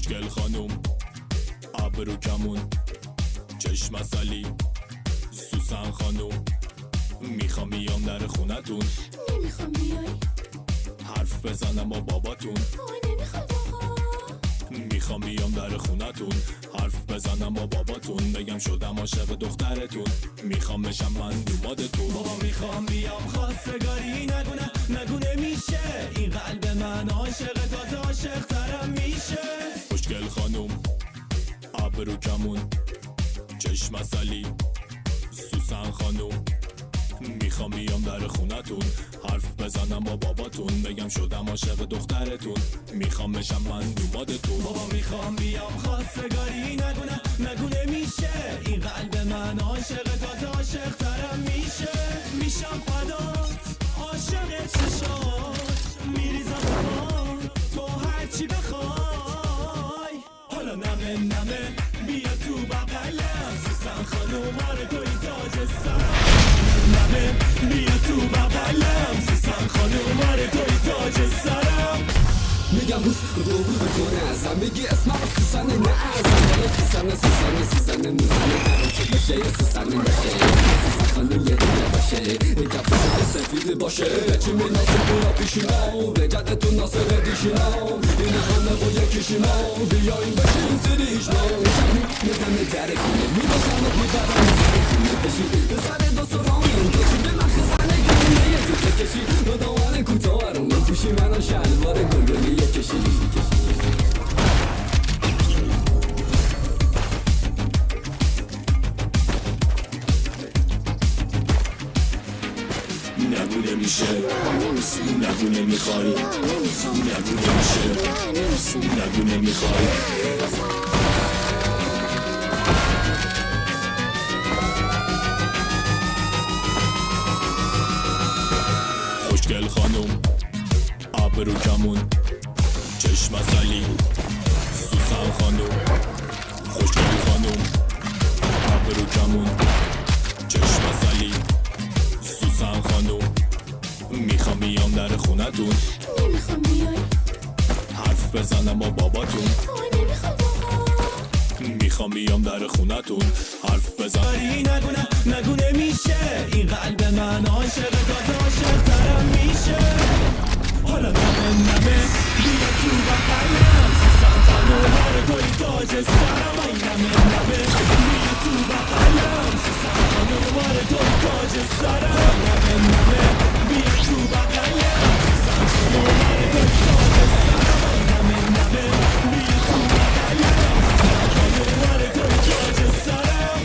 خوشگل خانوم ابرو کمون چشم اصلی سوسن خانوم میخوام بیام در خونتون. نمیخوام بیای حرف بزنم با باباتون. نمیخواد آقا. میخوام بیام در خونتون حرف بزنم با باباتون بگم شدم عاشق دخترتون میخوام بشم من دومادتون. بابا میخوام بیام خواستگاری نگونه میشه این قلب من عاشق تازه عاشق ترم میشه. خوشگل خانوم ابرو کمون چشم اصلی سوسن خانوم میخوام بیام در خونتون حرف بزنم با باباتون بگم شدم عاشق دخترتون میخوام بشم من دومادتون. بابا میخوام بیام خواستگاری نگونه میشه این قلب من عاشق تازه عاشق ترم میشه. میشم فدات عاشق چشات میریزم تو هرچی بخوای. حالا نمه بیا تو بغلم سوسن خانوم آره توی تاج سرم. نمه بیا تو بغلم سوسن خانوم آره توی تاج سرم. میگم بوس رو تو نزم میگی اسمم سوسن نه ازم سوسن موزنه هرچی بشه سوسن نشه سوسن خانوم یه دیگه باشه کفش سفید باشه چی ناسه برا پیشینام رجدتون ناسه ردیشینام این همه با یکیشینام بیاین بشین زیریشنام میدم درکونه میباسم و میبرم میزنه بشی بزنه دو سرامین دوستی به من خزنه گونه یه جوته کشی رو دوان کوتاه رو میپوشی منو شلوار گلگلی یه کشی. نگونه میشه نگونه میخوای نگونه میشه نگونه میخوای. خوشگل خانوم ابرو کمون چشم اصلی سوسن خانوم خوشگل خانوم ابرو کمون چشم اصلی سوسن خانوم میخوام بیام در خونتون. نمیخوام بیای حرف بزنم با باباتون. نمیخواد آقا. میخوام بیام در خونتون حرف بزنم. نگونه میشه این قلب من عاشق تازه عاشق ترم میشه. حالا نمه بیا تو بغلم سوسن خانوم آره توی تاج سرم. نمه بیا تو بغلم سوسن خانوم آره توی تاج سرم. نمه بیا تو بغلم سوسن خانوم آره توی تاج سرم. نمه بیا تو بغلم سوسن خانوم آره توی تاج سرم.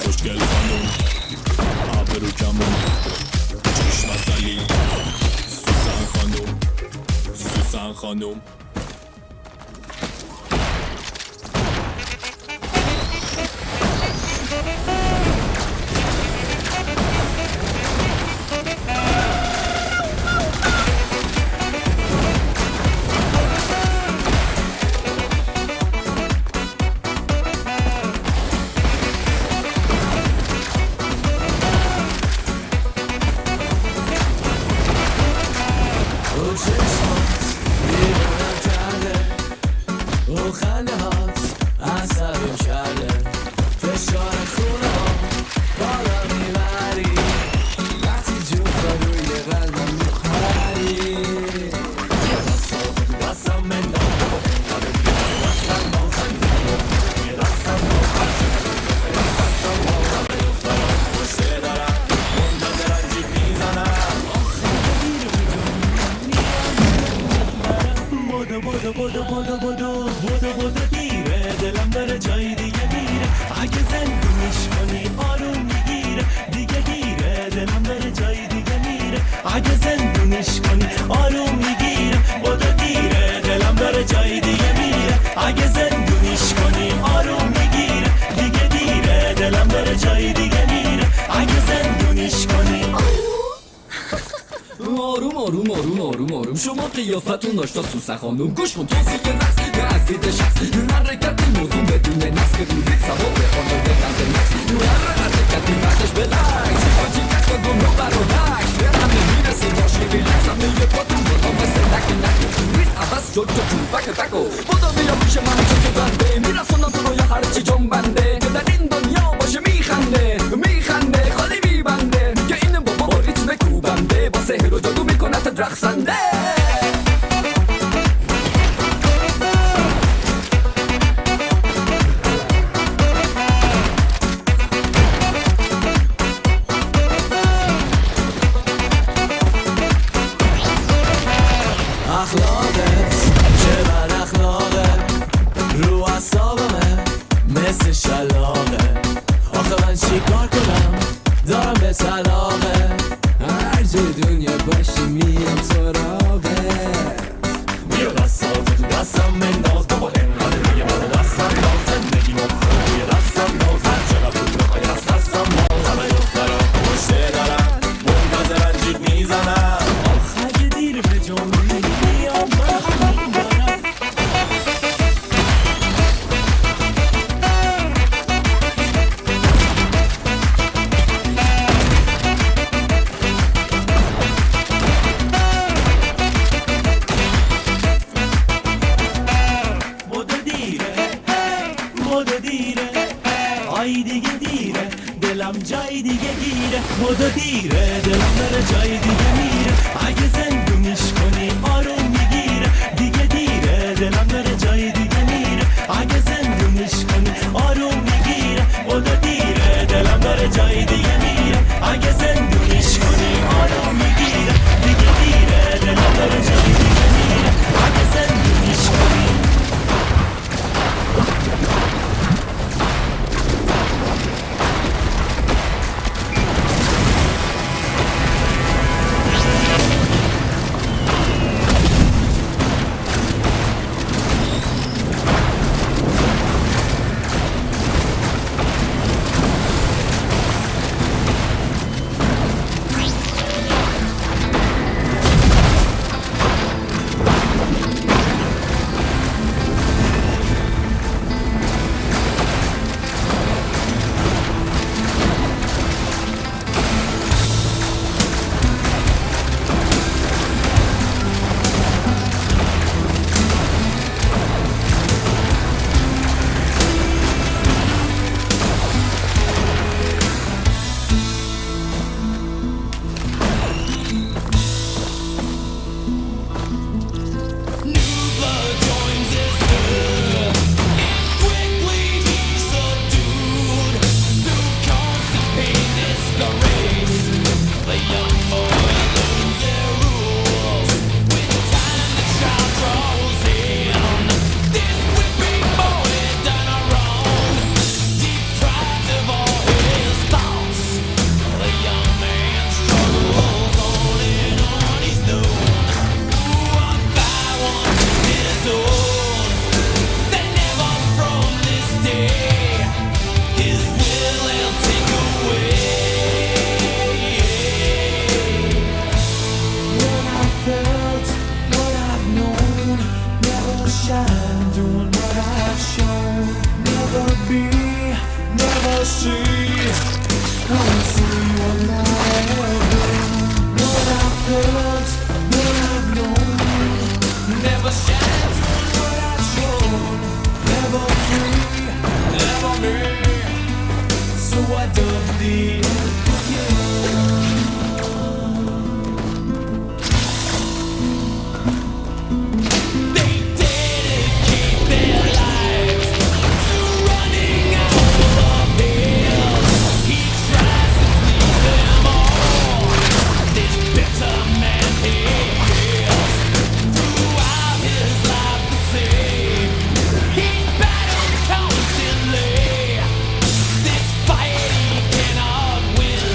خوشگل خانوم ابرو کمون چشم اصلی سوسن خانوم خنده هات عصبیم کرده فشار خونه ها بالا میبری وقتی جوفا روی قلبم میپری دستم بندم دستم بازم دستم پشته دارم منتظر رنجیب میزنم بودو دیره دلم داره جای دیگه میره اگه زندونیش کنی آروم میگیره دیگه گیره دلم داره جای دیگه میره اگه زندونیش کنی آروم میگیره بودو دیره دلم داره جای دیگه میره اگه زندونیش کنی آروم میگیره دیگه دیره دلم داره جای دیگه میره اگه زندونیش کنی آروم شما قیافتون داشتا سوسن خانوم گوش کن توصیه رقص یه عزیز شخص حرکت موضوع بدون نفس که روی سواب آنده بکنزه نفس حرکتی بردش بلکس آجی کش با گمرو برو بکس به همه میرسه باشی ریلکس همه یه پاتون با هم مثل لک بس جد بک بکو بودو بیا پیش من که بنده میرسونم تو رو یه هرچی جنبنده که در این دنیا باشه میخنده میخنده خالی میبنده که این بابا با ریتم کوبنده با سحر و جادو میکنه رقصنده اخلاقت چه بد اخلاقه رو اعصابمه مثل شلاقه آخه من چی کار کنم دارم به طلاقه هر جای دنیا باشی میام سراغه بیا دستاتو تو دستم بنداز بابا انقدر دیگه منو دستم باز زندگی مفخوره توی دستم باز هر چقدر بود بخوای از دستم باز همه دخترا پشته دارن منتظرن جیغ میزنن آخ اگه دیر به جمعی بیام من دارم مدو دیره آی دیگه دیره دلم جای دیگه گیره مدو دیره دلم داره جای دیگه میره اگه زندونیش کنی آروم میگیره دیگه دیره دلم داره جای دیگه میره اگه زندونیش کنی آروم میگیره مدو دیره دلم داره جای دیگه میره اگه زندونیش کنی آروم میگیره دیگه دیره دلم داره جای دیگه میره اگه زندونیش کنی Fight he cannot win.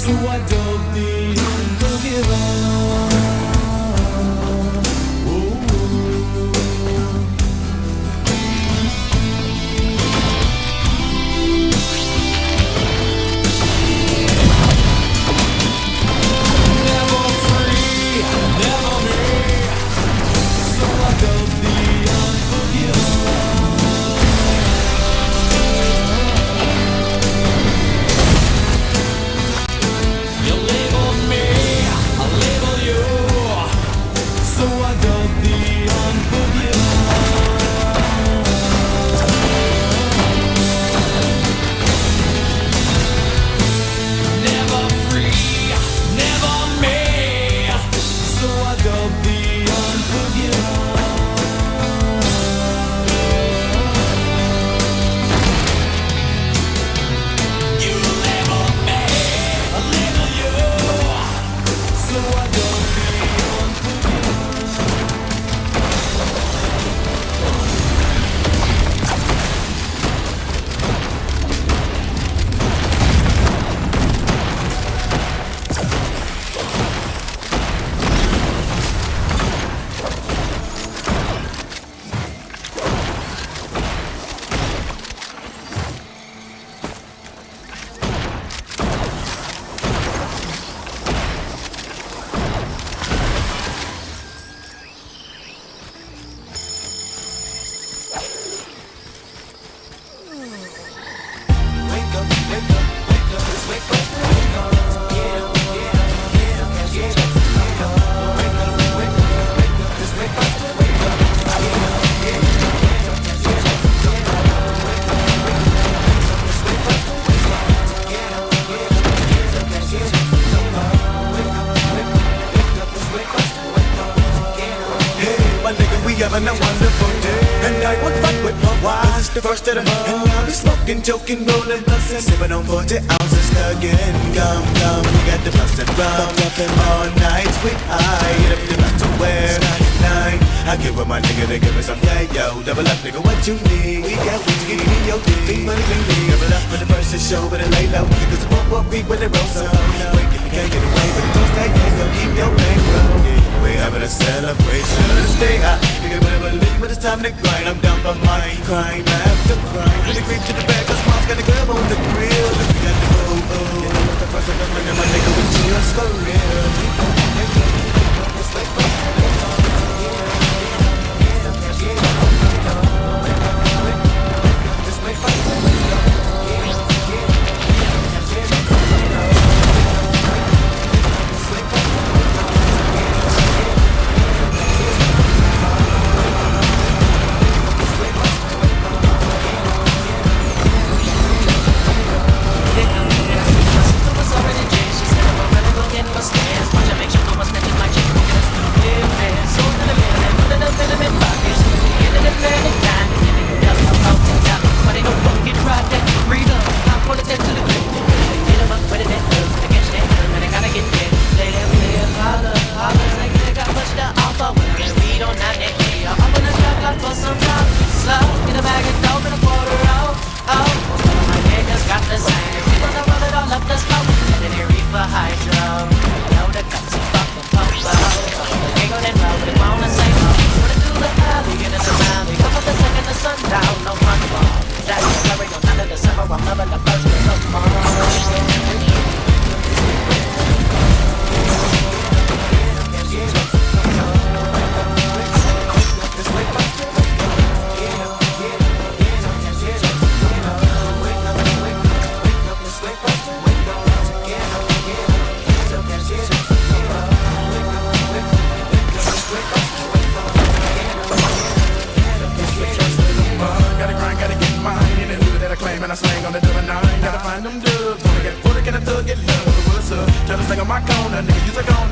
So I don't need to give up. Never free, never me. So I don't need unforgiven. You label me, I label you. So I don't need unforgiven. Never free, never me. So I don't need unforgiven. You label me, I label you. So I don't need unforgiven. My nigga, we having a wonderful day, and I won't fight with my wife. 'Cause it's the first of the month, and I'll be smoking, joking, rolling blunts, and sipping on 40 ounces again. Gum, we got the busted rum, all night we high, hit up the back to where 99. I get with my nigga to give us some yeah, yo. Double up, nigga, what you need? We got what you need, yo, big money, big me. Double up for the first show, but it lay low, 'cause it won't be when it rolls up. Breaking, you can't get away, but it don't stay, yeah, yo, keep your bankroll. We having a celebration, stay high. You can never believe, but it's time to grind. I'm down for mine, crime after crime. Really creep to the back, 'cause mom's got a grab on the grill. And we got the go-go. What's the first of the money, my nigga, we cheers for real.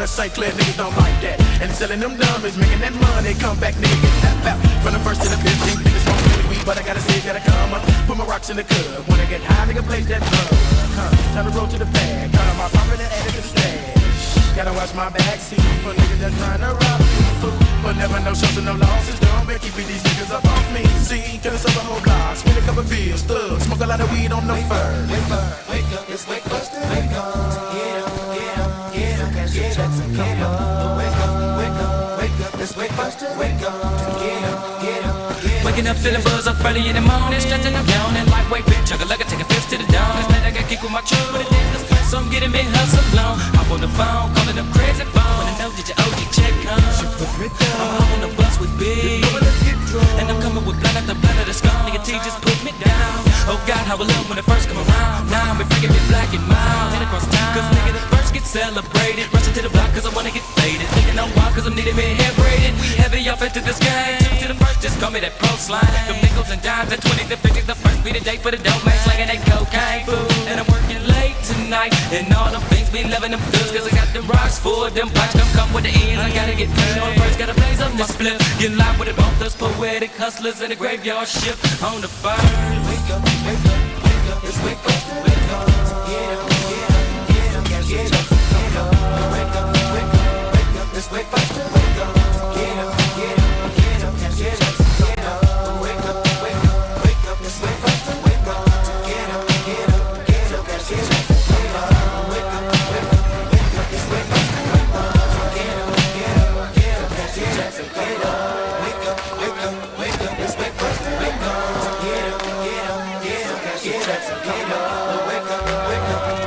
St. Clair niggas don't like that. And selling them dummies, making that money, come back nigga get that out. From the first to the 15th, niggas smoke really weed, but I gotta say, gotta come up. Put my rocks in the club, when I get high, nigga place that plug. Time to roll to the bag, count on my profit and add it to the stash. Gotta watch my back, see for niggas that's trying to rob me. But never no shows and no losses, don't make keeping these niggas up off me. See, could've sold a whole block, spend a couple bills, thug, smoke a lot of weed on no fur. Wake up, it's wake busted. Wake up, get up. faster, wake up, get up, get up, get up. Waking up feeling buzz up early in the morning, stretching up yawning, lightweight bitch, chugga like taking fifths to the dawn. Last night I got kicked with my truck, but it didn't play, so I'm getting me hustle on. I'm on the phone, calling up crazy phone, and I know that your OG check comes. I'm home on the bus with Big, and I'm coming with blind after blind of the skull. Nigga T just put me down. Oh God, how I love when it first come around. Now I'm freaking me black and mild, head across town. Cause nigga the first get celebrated, rushing to the block cause I wanna get faded. Thinking I'm wild cause I'm needing me hair braided. We heavy off into this game. To the first, just call me that pro slime. Them nickels and dimes and 20s and 50s. The first be the day for the dope man slanging that cocaine food. And I'm working late tonight, and all them things be loving them goods. Cause I got them rocks full, them blocks come with the ends. I gotta get paid on first, gotta blaze up my split. Get live with it, both us poetic hustlers in the graveyard shift on the fire. Wake up, wake up, wake up, let's wake faster, wake up, get up, get up, get up, get up, get up, wake up, wake up, wake up, let's wake faster, wake up, get up, get up, get up, get up, get up, wake up, wake up, wake up, let's wake faster, wake up, get up, get up, get up, get up, get up, wake up, wake up, wake up, let's wake faster, wake up, get up, get up, get up, get up, get up, wake up, wake up, wake up, let's wake faster, wake up, get up, get up, get up, get up, get up, wake up, wake up.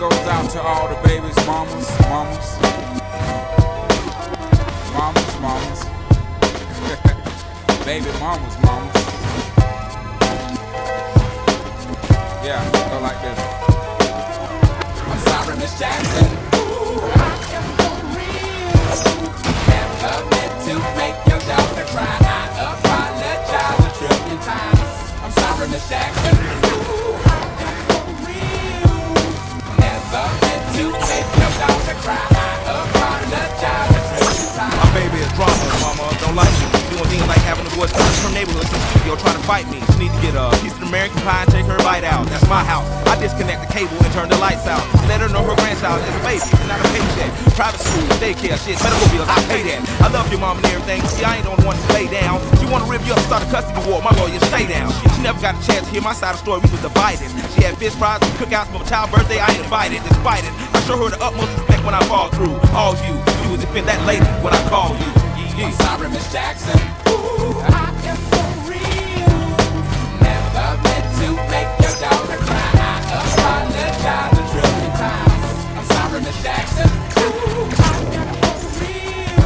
goes out to all the babies, mamas. Baby mamas. Yeah, go like this. I'm sorry, Miss Jackson. Ooh, I am for real. Never meant to make your daughter cry. I apologize a trillion times. I'm sorry, Miss Jackson. Ooh, I am for real. Never meant to make your daughter cry. I apologize a trillion times. My baby is drama, mama, don't like me. Doing things like having the boys come from neighborhoods to the studio trying to fight me. She need to get a piece of American pie and take her bite out. That's my house. I disconnect the cable and turn the lights out. Let her know her grandchild is a baby and not a paycheck. Private school, daycare, shit, medical bills, I pay that. I love your mom and everything. See, I ain't the one to lay down. She wanna rip you up, start a custody war. My lawyer, stay down. She never got a chance to hear my side of the story. We was divided. She had fish fries and cookouts for my child's birthday. I ain't invited. Despite it, I show her the utmost respect when I fall through. All you will defend that lady when I call you. I'm sorry, Miss Jackson. Ooh, I am for real. Never meant to make your daughter cry. I apologize a trillion times. I'm sorry, Miss Jackson. Ooh, I am for real.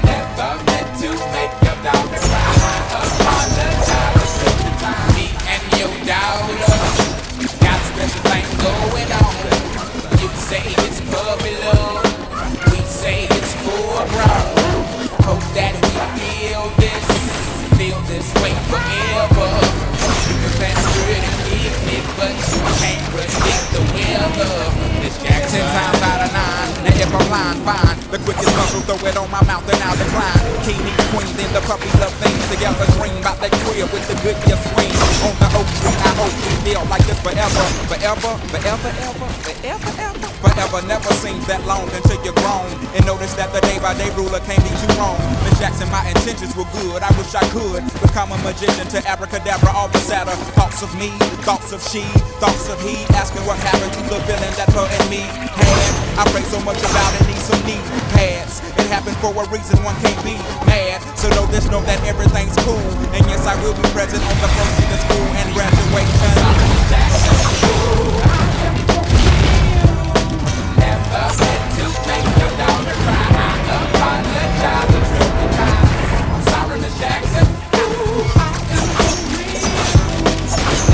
Never meant to make your daughter cry. I apologize a trillion times. Me and your daughter got a special thing going on. You say it's puppy love. We say it's full grown. Hope that we feel this way forever. You can plan a pretty picnic, but you can't predict the weather. It's Jackson 10 times out of 9. Now if I'm lying, fine. The quickest muscle, throw it on my mouth and I'll decline. King meets queen, then the puppy love things together. Dream about that crib with the good year swing. On the oak tree, I hope we feel like this forever. Forever never seems that long until you're grown. And notice that the day by day ruler can't be too wrong. Miss Jackson, my intentions were good. I wish I could become a magician to abracadabra all the sadder. Thoughts of me, thoughts of she, thoughts of he. Asking what happened to the villain that her and me had. I pray so much about it, need some knee pads. It happened for a reason, one can't be mad. So know this, know that everything's cool. And yes, I will be present on the first day of school and graduation. Sorry, Miss Jackson. Ooh, I am for real. Never meant to make your daughter cry. I apologize a trillion times. I'm sorry, Miss Jackson. Ooh, I am for real.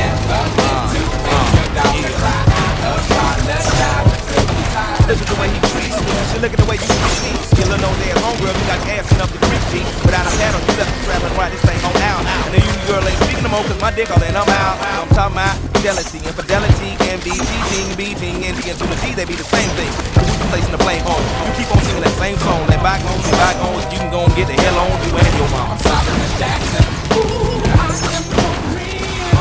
Never meant to make your daughter cry. I apologize a trillion times. Look at the way he treats me. She look at the way you treat me. Still a no damn homegirl, you got gassing up the creek, G. Without a paddle, you left me traveling right this thing on out. And the union girl ain't speaking no more, cause my dick all in, I'm out. I'm talking about fidelity, infidelity, MDG, BG, and D, and to the D, they be the same thing. Who you placing the blame on? You keep on singing that same song, let bygones be bygones, you can go and get the hell on you and your mom. I'm sorry, Miss Jackson. Ooh, I am for real.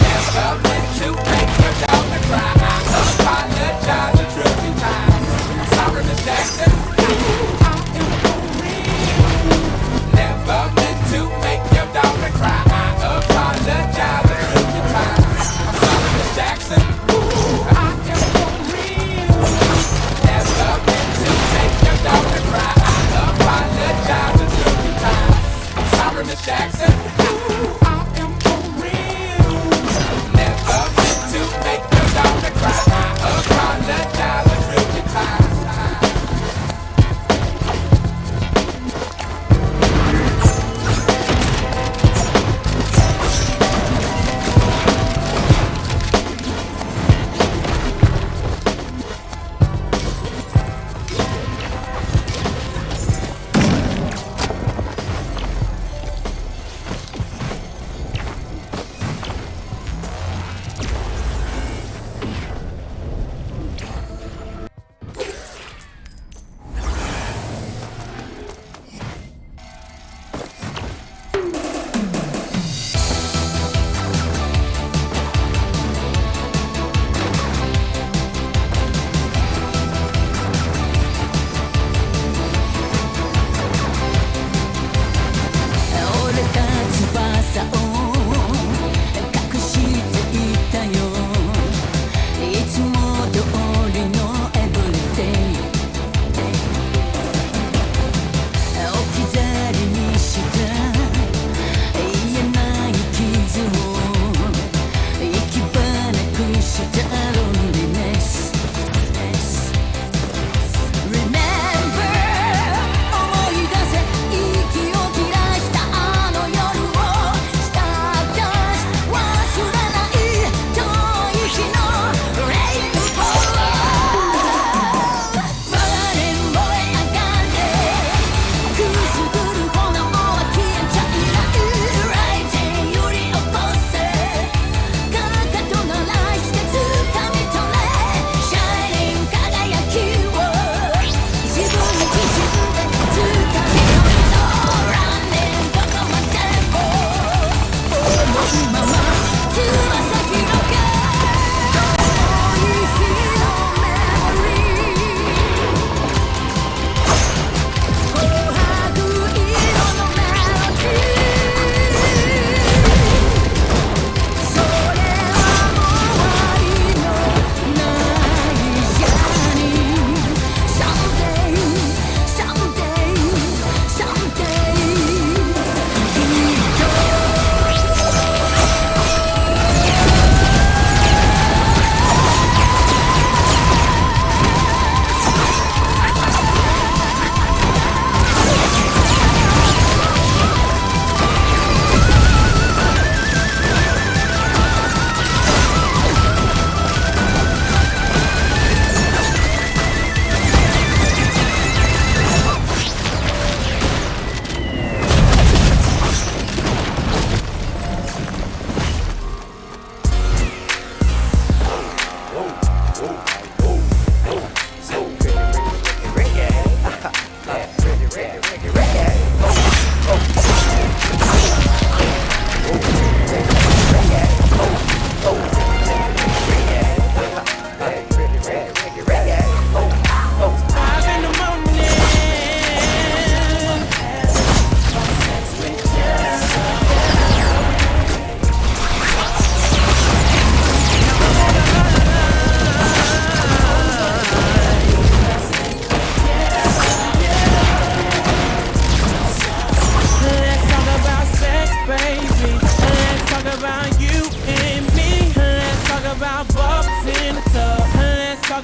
Never meant to make your daughter cry. I apologize a trillion times. I'm sorry, Miss Jackson. Ooh, I am for real. Never meant to make your daughter cry. I apologize a trillion times. I'm sorry, Miss Jackson. Ooh, I am for real. Never meant to make your daughter cry. I apologize a trillion times. I'm sorry, Miss Jackson. Ooh, I am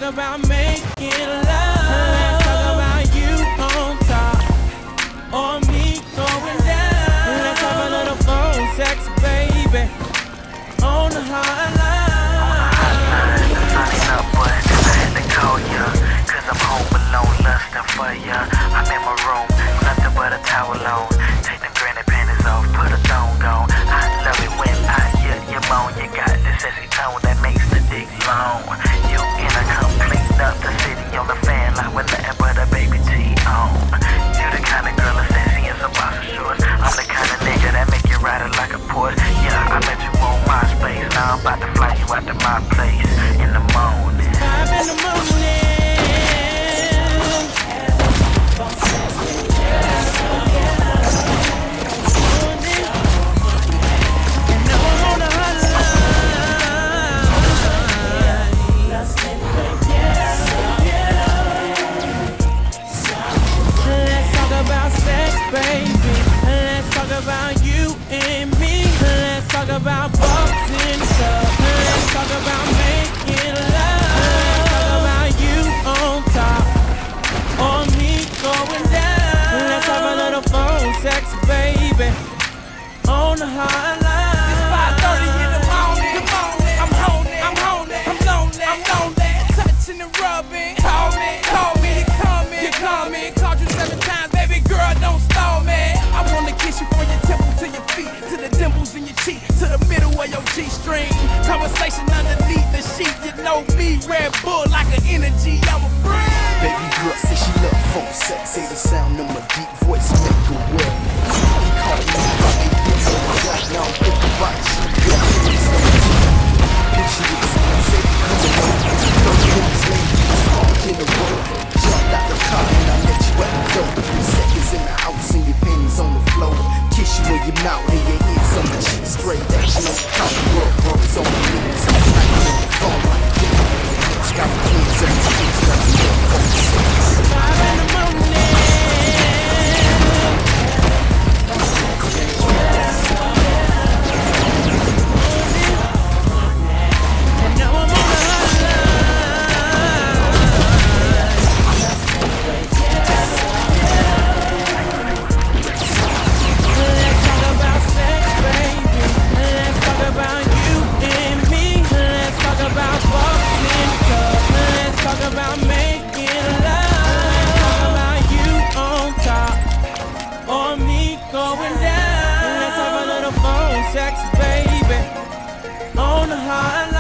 talk about making love. Let's talk about you on top or me going down. Let's have a little phone sex, baby, on the hotline. Sunny up, but I had to call ya, cause I'm home alone, lusting for ya. I'm in my room, nothing but a towel on. Take them granny panties off, put a thong on. I love it when I hear you moan. You got the sexy tone that makes the dick long. You in a complete up the city on the fan line with nothing but a baby T on. You the kind of girl that's sexy in some boxer shorts. I'm the kind of nigga that make you ride it like a Porsche. Yeah, I met you on MySpace. Now I'm about to fly you out to my place in the morning. 5 in the morning. Baby, let's talk about you and me. Let's talk about boxing stuff. Let's talk about making love. Let's talk about you on top or me going down. Let's have a little phone sex, baby, on the hotline. It's 5:30 in the morning. I'm lonely. Touching and rubbing. Call me, you coming. Called you 7 times, baby girl, don't stall me. I wanna kiss you from your temple to your feet, to the dimples in your cheek, to the middle of your G-string. Conversation underneath the sheet, you know me, Red Bull like an energy, I'm a friend. Baby girl say she love phone sex, say the sound of my deep voice make her wet. Call me about 8 years old, right now I'm thinking about you. Picture it, say you coming over, 30 minutes later, you was parked in the road. Jumped out the car and I met you at the door. 3 seconds in the house and your panties on the floor. Kiss you in your mouth and your ears on my cheek. Straight action on the counter, rubs on my knees. Like on the phone, like this. Got my kids on my feet, got me on phone sex. 5 in the morning. And now I'm on the about you and me. Let's talk about boxing stuff. Let's talk about making love. Let's talk about you on top or me going down. Let's have a little phone sex, baby, on the hotline.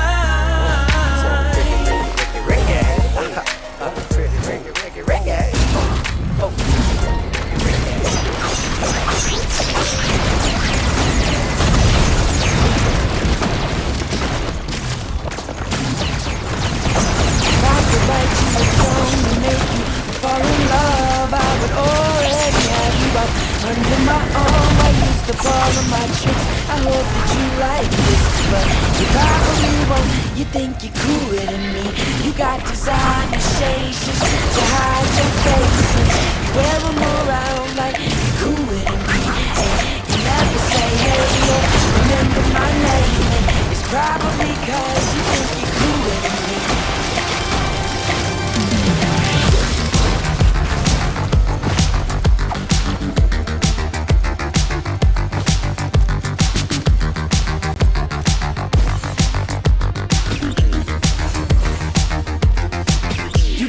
Fall in love, I would already have you up under my arm. I used to follow my tricks. I hope that you like this, but you probably won't. You think you're cooler than me. You got designer shades just to hide your face, and you wear them around like you're cooler than me. And you never say hey or remember my name, and it's probably 'cause you think you're cooler than me.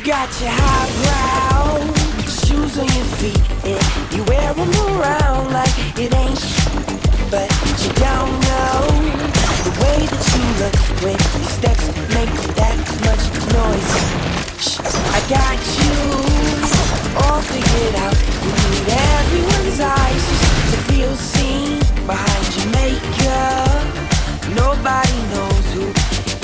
Got your highbrow shoes on your feet, and you wear them around like it ain't but you don't know the way that you look when your steps make that much noise. I got you all figured out. You need everyone's eyes just to feel seen behind your makeup. Nobody knows who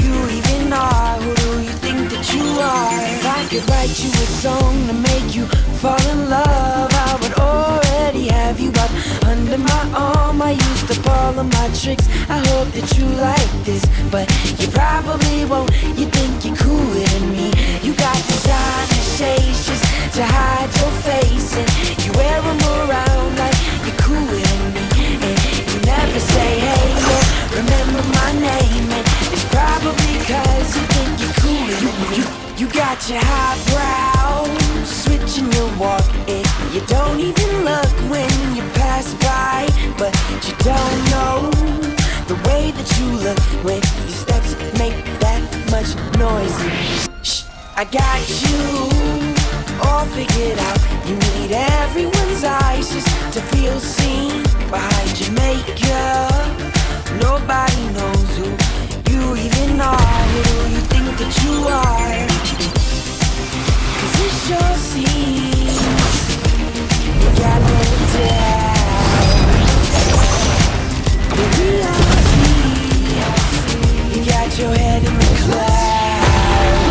you even are. Who do you think that you are? If I could write you a song to make you fall in love, I would already have you up under my arm. I used to follow my tricks. I hope that you like this, but you probably won't. You think you're cooler than me. You got designer shades just to hide your face, and you wear them around like you're cooler than me. And you never say hey or remember my name, and it's probably 'cause you think you're cooler than me. You got got your highbrow, switching your walk. You don't even look when you pass by, but you don't know the way that you look when your steps make that much noise. Shh, I got you all figured out. You need everyone's eyes just to feel seen. Behind your makeup, nobody knows who you even are. Who do you think that you are? 'Cause it sure seems you got no doubt. The reality, you got your head in the clouds.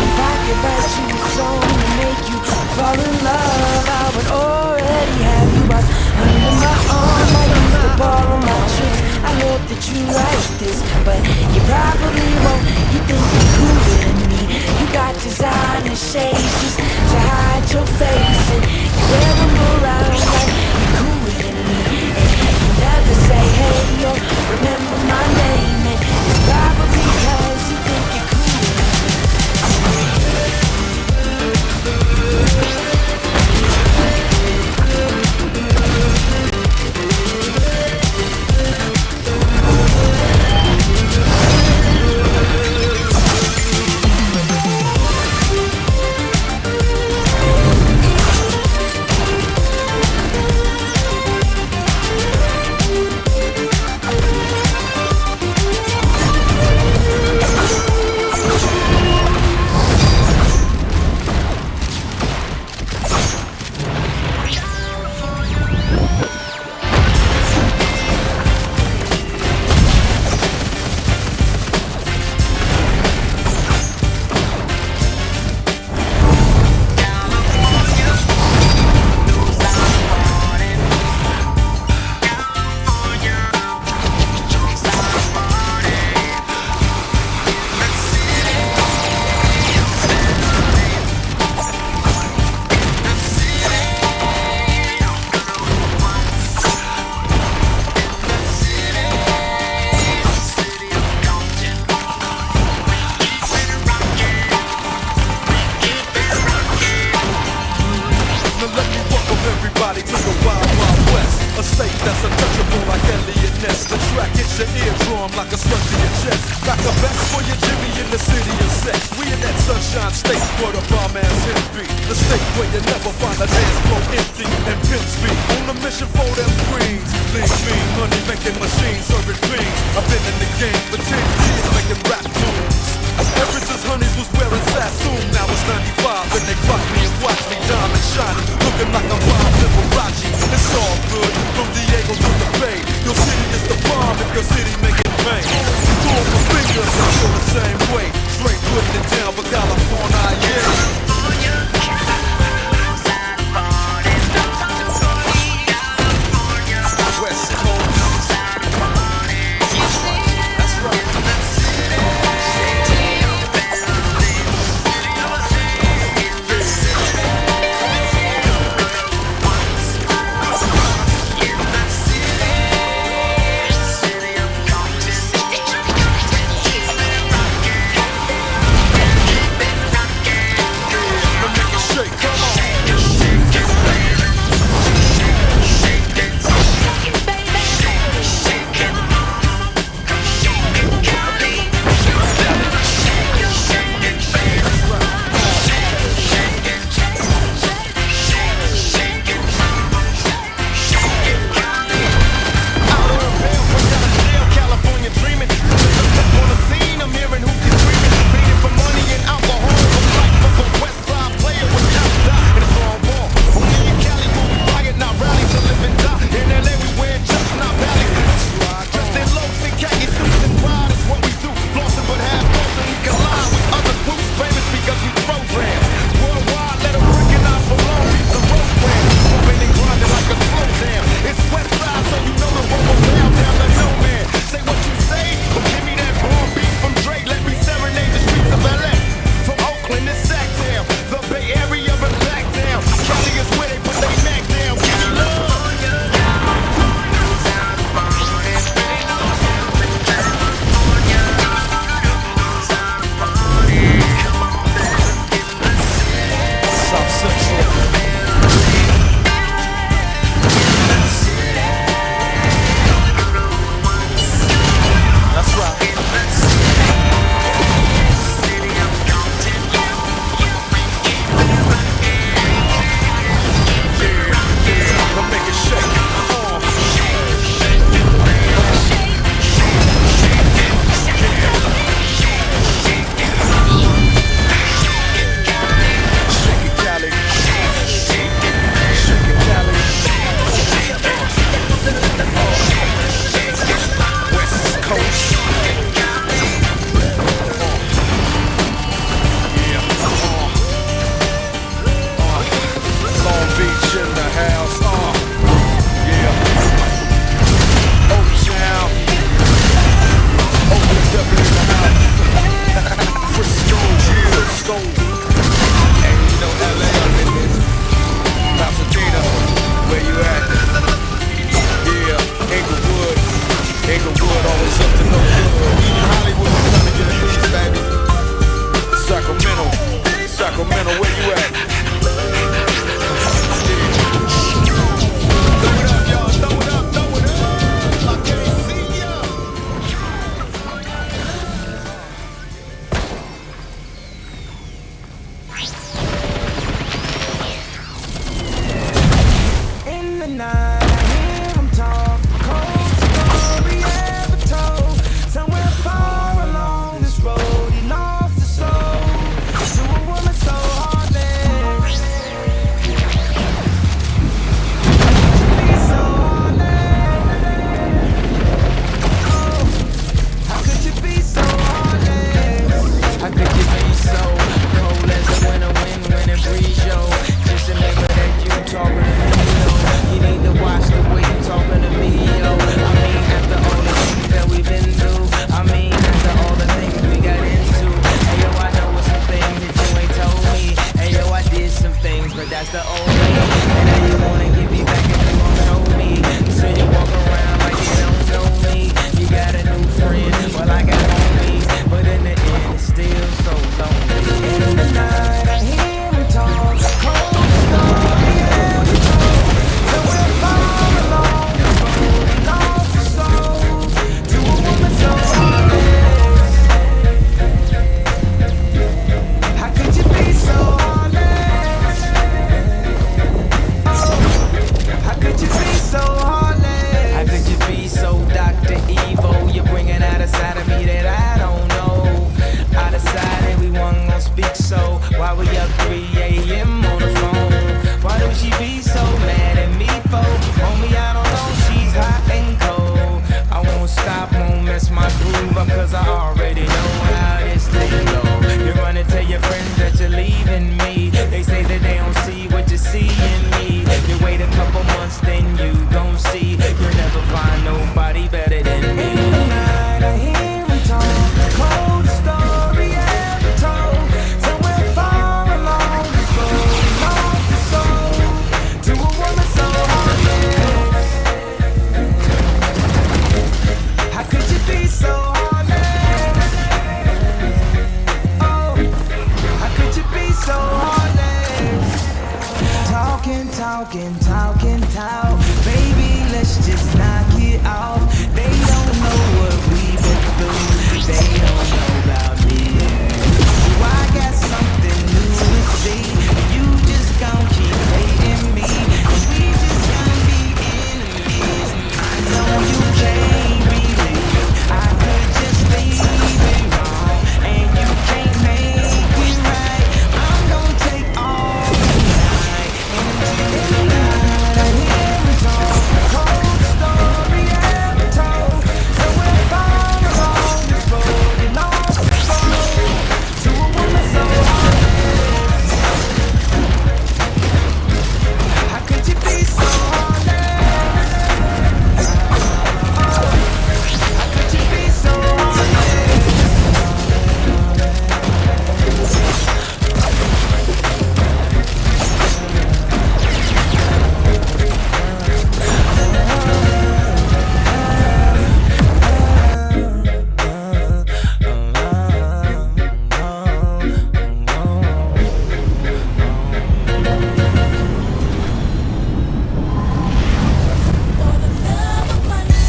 If I could write you a song to make you fall in love, I would already have you up under my arm. I used to borrow my tricks. I hope that you like this, but you probably won't. You think you're cooler than me. You got designer shades just to hide your face, and you wear them around like you're cooler than me. And you never say hey or remember my name, and it's probably 'cause you think you're cooler than me. we up 3 a.m. on the phone? Why do she be so mad at me for? Homie, I don't know, she's hot and cold. I won't stop, won't mess my groove up, cause I already know how this thing go. You wanna tell your friends that you're leaving me. They say that they don't see what you see in me. You wait a couple months, then you gon' see. You'll never find nobody better than me. Tonight I hear him talk, cold story ever told. Somewhere far along this road, he lost his soul to a woman so heartless. How could you be so heartless? Oh, how could you be so heartless? Talking, talking, talking, talk. Baby, let's just knock it off. They don't know what we've been through. They don't know about me. So I got something new to see. You just gon' keep hating me. And we just gonna be enemies. I know you can't believe it. I could just leave it wrong. And you can't make it right. I'm gonna take all night. Into the night I hear him talk. Cold story ever told. Somewhere far along this road, you lost your soul to a woman so heartless. How could you be so heartless? How could you be so heartless?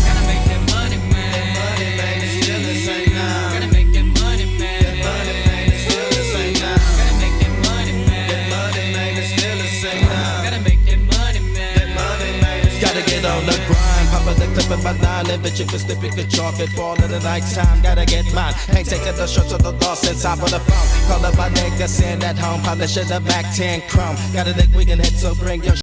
Gotta make that money, man. Money, baby, still the same now. Gotta make that money, man. Money, baby, still the same now. Gotta make that money, man. Money, baby, still the same now. Gotta make that money, man. Money, baby, Gotta get on the grind, poppin' the clip in my nine, living you can slip it, could chalk it, fall in the night time, gotta get mine. Ain't taking the shirts of the loss inside of the phone. Call up my nigga, sitting at home, polishing the Mac 10 chrome. Got a dick we can hit, so bring your